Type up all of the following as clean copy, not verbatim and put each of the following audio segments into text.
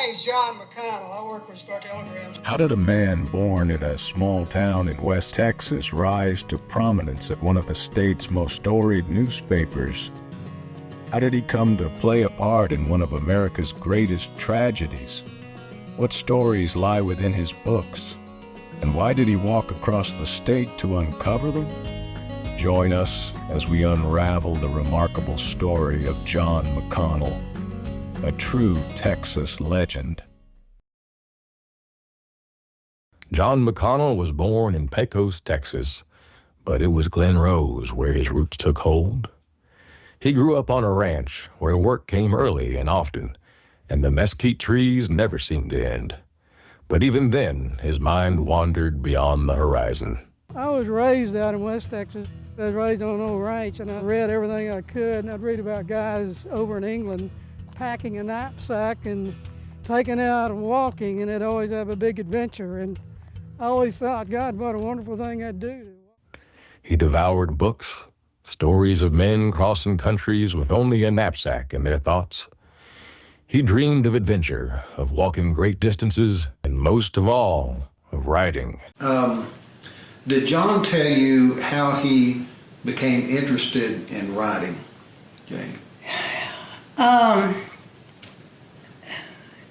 name's John Mcconal. I work with Star Telegrams. How did a man born in a small town in West Texas rise to prominence at one of the state's most storied newspapers? How did he come to play a part in one of America's greatest tragedies? What stories lie within his books? And why did he walk across the state to uncover them? Join us as we unravel the remarkable story of John Mcconal, a true Texas legend. John Mcconal was born in Pecos, Texas, but it was Glen Rose where his roots took hold. He grew up on a ranch where work came early and often, and the mesquite trees never seemed to end. But even then, his mind wandered beyond the horizon. I was raised out in West Texas. I was raised on an old ranch, and I read everything I could, and I'd read about guys over in England packing a knapsack and taking out and walking, and they'd always have a big adventure. And I always thought, God, what a wonderful thing I'd do. He devoured books, stories of men crossing countries with only a knapsack in their thoughts. He dreamed of adventure, of walking great distances, and most of all, of writing. Did John tell you how he became interested in writing, Jane?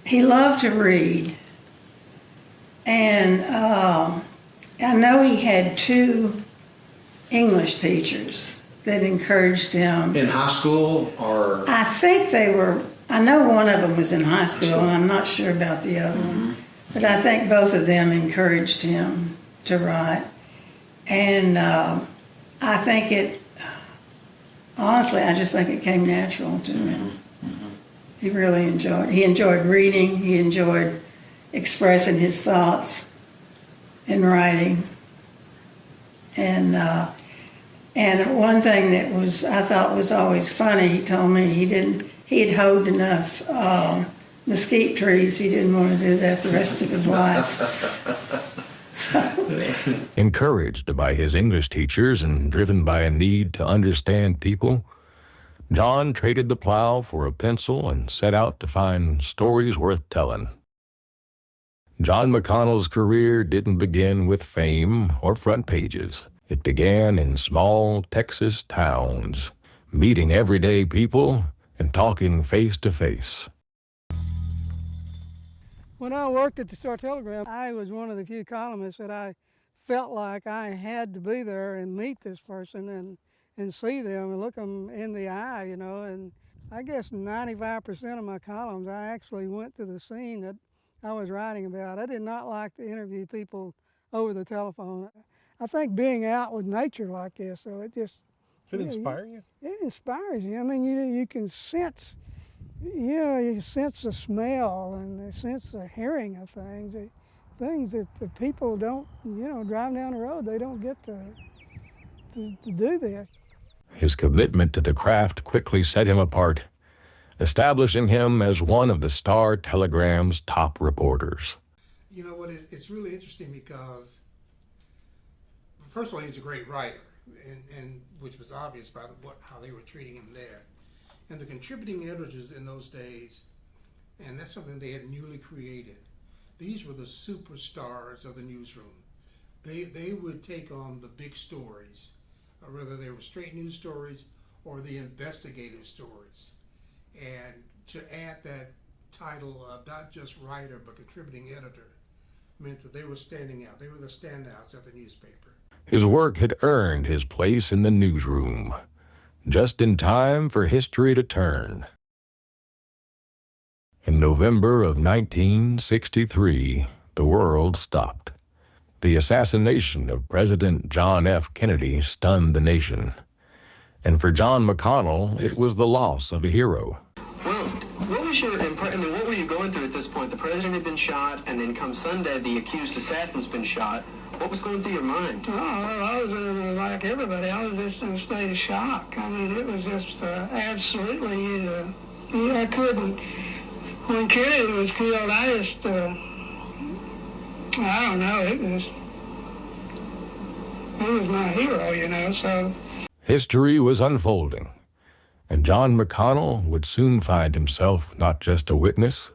He loved to read, and I know he had two English teachers that encouraged him. In high school, or? I think they were, I know one of them was in high school, and I'm not sure about the other one, but I think both of them encouraged him to write. And I think it, honestly, I just think it came natural to him. He really enjoyed reading, he enjoyed expressing his thoughts in writing. And one thing that I thought was always funny, he told me he had hoed enough mesquite trees, he didn't want to do that the rest of his life. Encouraged by his English teachers and driven by a need to understand people, John traded the plow for a pencil and set out to find stories worth telling. John Mcconal's career didn't begin with fame or front pages. It began in small Texas towns, meeting everyday people and talking face to face. When I worked at the Star Telegram, I was one of the few columnists that I felt like I had to be there and meet this person and see them and look them in the eye, you know. And I guess 95% of my columns, I actually went to the scene that I was writing about. I did not like to interview people over the telephone. I think being out with nature like this, so it just... Did it inspire you? It inspires you. I mean, you can sense, you sense the smell and the sense the hearing of things that the people don't, drive down the road, they don't get to do this. His commitment to the craft quickly set him apart, establishing him as one of the Star Telegram's top reporters. You know what, it's really interesting because, first of all, he's a great writer, and which was obvious by how they were treating him there. And the contributing editors in those days, and that's something they had newly created, these were the superstars of the newsroom. They would take on the big stories, whether they were straight news stories or the investigative stories. And to add that title of not just writer but contributing editor meant that they were standing out. They were the standouts at the newspaper. His work had earned his place in the newsroom, just in time for history to turn. In November of 1963, the world stopped. The assassination of President John F. Kennedy stunned the nation. And for John Mcconal, it was the loss of a hero. Well, what was your impression? I mean, what were you going through at this point? The president had been shot, and then come Sunday, the accused assassin's been shot. What was going through your mind? Oh, I was like everybody. I was just in a state of shock. I mean, it was just absolutely. I couldn't. When Kennedy was killed, I just. I don't know. It was my hero, So. History was unfolding, and John Mcconal would soon find himself not just a witness,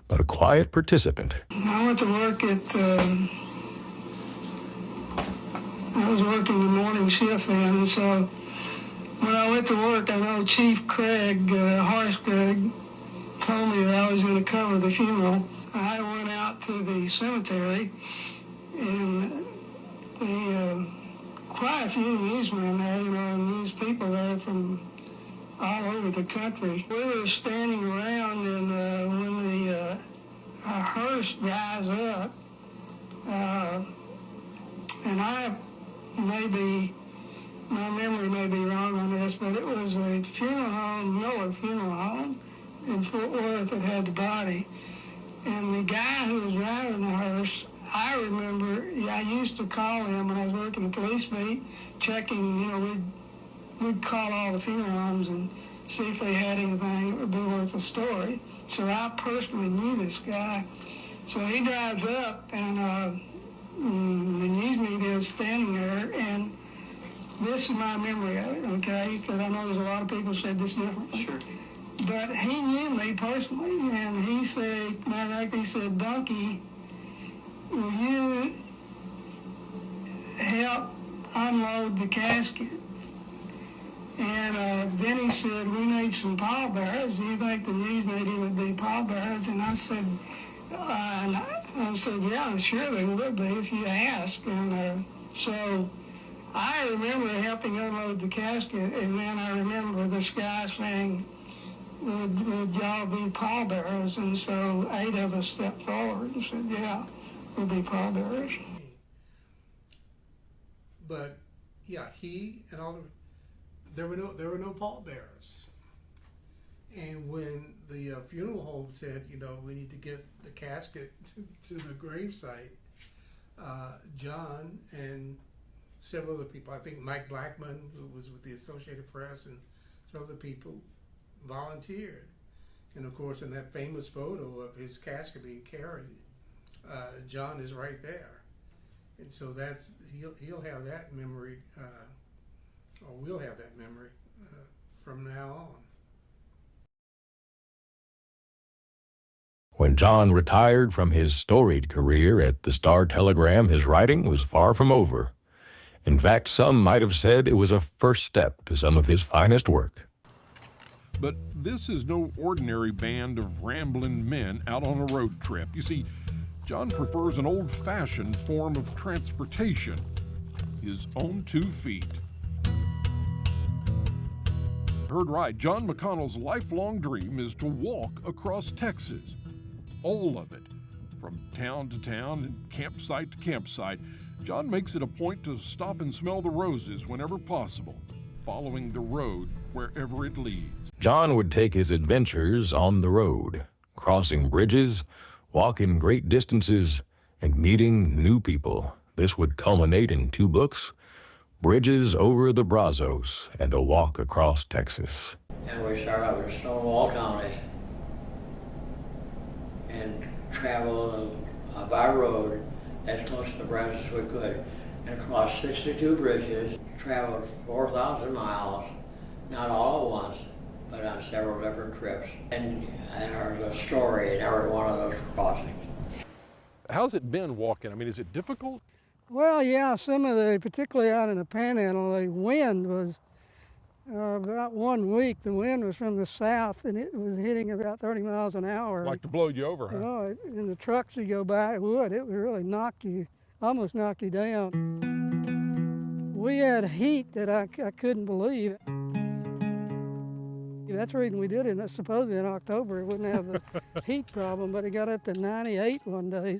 but a quiet participant. I went to work I was working the morning shift then, and so when I went to work, I know Chief Craig, Horace Craig, told me that I was going to cover the funeral. I went out to the cemetery, and quite a few newsmen there, and news people there from all over the country. We were standing around, and when the hearse drives up, and my memory may be wrong on this, but it was a funeral home, Miller Funeral Home in Fort Worth that had the body. And the guy who was driving the hearse, I remember, I used to call him when I was working the police beat, checking, we'd call all the funeral homes and see if they had anything that would be worth a story. So I personally knew this guy. So he drives up, and the news media is standing there, and this is my memory of it, okay? Because I know there's a lot of people said this differently. Sure. But he knew me personally, and he said, matter of fact, he said, Bunky, will you help unload the casket? And then he said, we need some pallbearers. Do you think the news media would be pallbearers? And I said, yeah, I'm sure they would be if you asked. And so I remember helping unload the casket, and then I remember this guy saying, would y'all be pallbearers? And so 8 of us stepped forward and said, yeah, we'll be pallbearers. But yeah, he and all there were no pallbearers. And when the funeral home said, we need to get the casket to the gravesite, John and several other people, I think Mike Blackman, who was with the Associated Press, and some other people volunteered. And of course, in that famous photo of his casket being carried, John is right there. And so he'll have that memory, or we'll have that memory from now on. When John retired from his storied career at the Star-Telegram, his writing was far from over. In fact, some might have said it was a first step to some of his finest work. But this is no ordinary band of rambling men out on a road trip. You see, John prefers an old-fashioned form of transportation, his own 2 feet. Heard right, John Mcconal's lifelong dream is to walk across Texas. All of it, from town to town and campsite to campsite. John makes it a point to stop and smell the roses whenever possible, following the road wherever it leads. John would take his adventures on the road, crossing bridges, walking great distances, and meeting new people. This would culminate in 2 books, Bridges Over the Brazos and A Walk Across Texas. And we started out in Stonewall County and traveled by road as close to Nebraska as we could, and crossed 62 bridges, traveled 4,000 miles, not all at once, but on several different trips. And there's a story in every one of those crossings. How's it been walking? I mean, is it difficult? Well, yeah, particularly out in the Panhandle, the wind was about 1 week. The wind was from the south, and it was hitting about 30 miles an hour. Like to blow you over, huh? And the trucks that go by, it would really almost knock you down. We had heat that I couldn't believe. That's the reason we did it. Supposedly in October, it wouldn't have the heat problem, but it got up to 98 one day.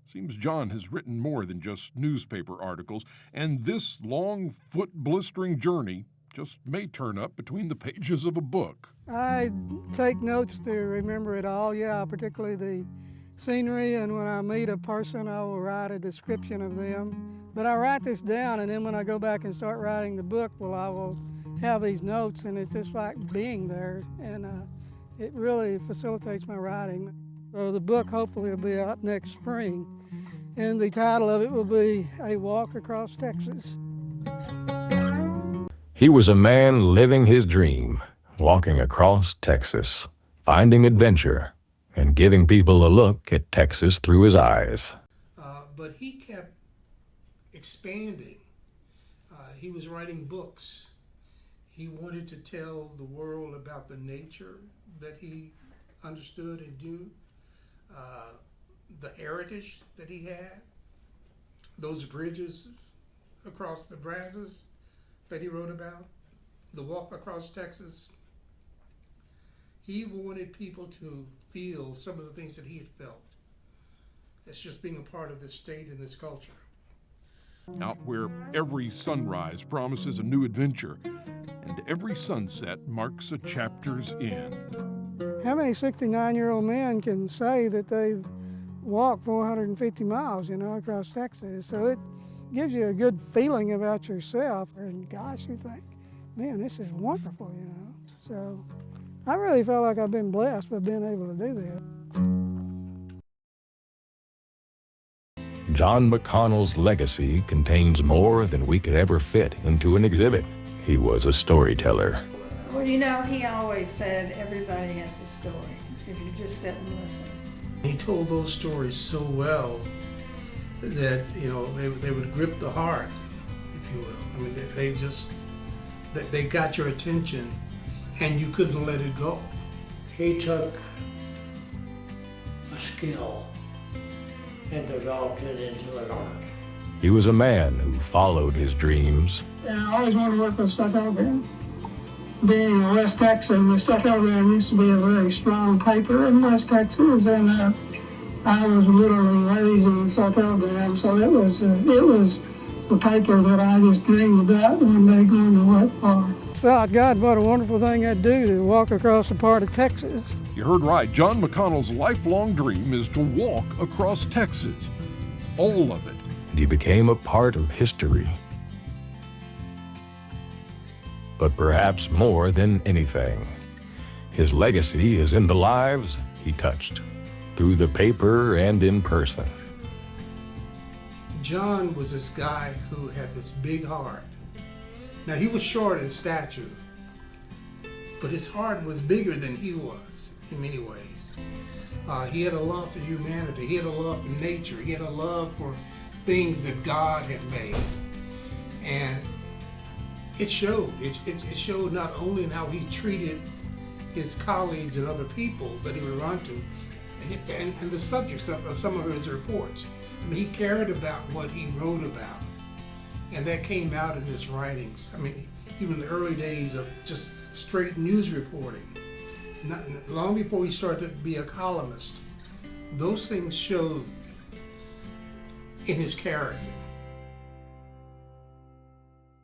Seems John has written more than just newspaper articles, and this long, foot-blistering journey just may turn up between the pages of a book. I take notes to remember it all, yeah, particularly the scenery, and when I meet a person, I will write a description of them. But I write this down, and then when I go back and start writing the book, I will have these notes, and it's just like being there, and it really facilitates my writing. So the book hopefully will be out next spring, and the title of it will be A Walk Across Texas. He was a man living his dream, walking across Texas, finding adventure and giving people a look at Texas through his eyes. But he kept expanding. He was writing books. He wanted to tell the world about the nature that he understood and knew, the heritage that he had, those bridges across the Brazos that he wrote about, the walk across Texas. He wanted people to feel some of the things that he had felt. It's just being a part of this state and this culture. Out where every sunrise promises a new adventure and every sunset marks a chapter's end. How many 69-year-old men can say that they've walked 450 miles, across Texas? So it gives you a good feeling about yourself. And gosh, you think, man, this is wonderful, So I really felt like I've been blessed by being able to do that. John Mcconal's legacy contains more than we could ever fit into an exhibit. He was a storyteller. Well, he always said everybody has a story if you just sit and listen. He told those stories so well that, they would grip the heart, if you will. I mean, they got your attention and you couldn't let it go. He took a skill and developed it into an art. He was a man who followed his dreams. And I always wanted to work with stuff telegram. Being in West Texas, the stuff telegram used to be a very strong paper in West Texas, and I was literally raised in the stuff telegram, so it was the paper that I just dreamed about one day going to work for. Thought, God, what a wonderful thing I'd do to walk across a part of Texas. You heard right. John Mcconal's lifelong dream is to walk across Texas. All of it. And he became a part of history. But perhaps more than anything, his legacy is in the lives he touched, through the paper and in person. John was this guy who had this big heart. Now, he was short in stature, but his heart was bigger than he was in many ways. He had a love for humanity. He had a love for nature. He had a love for things that God had made. And it showed. It showed not only in how he treated his colleagues and other people that he would run to, and the subjects of some of his reports. I mean, he cared about what he wrote about, and that came out in his writings. I mean, even in the early days of just straight news reporting, long before he started to be a columnist, those things showed in his character.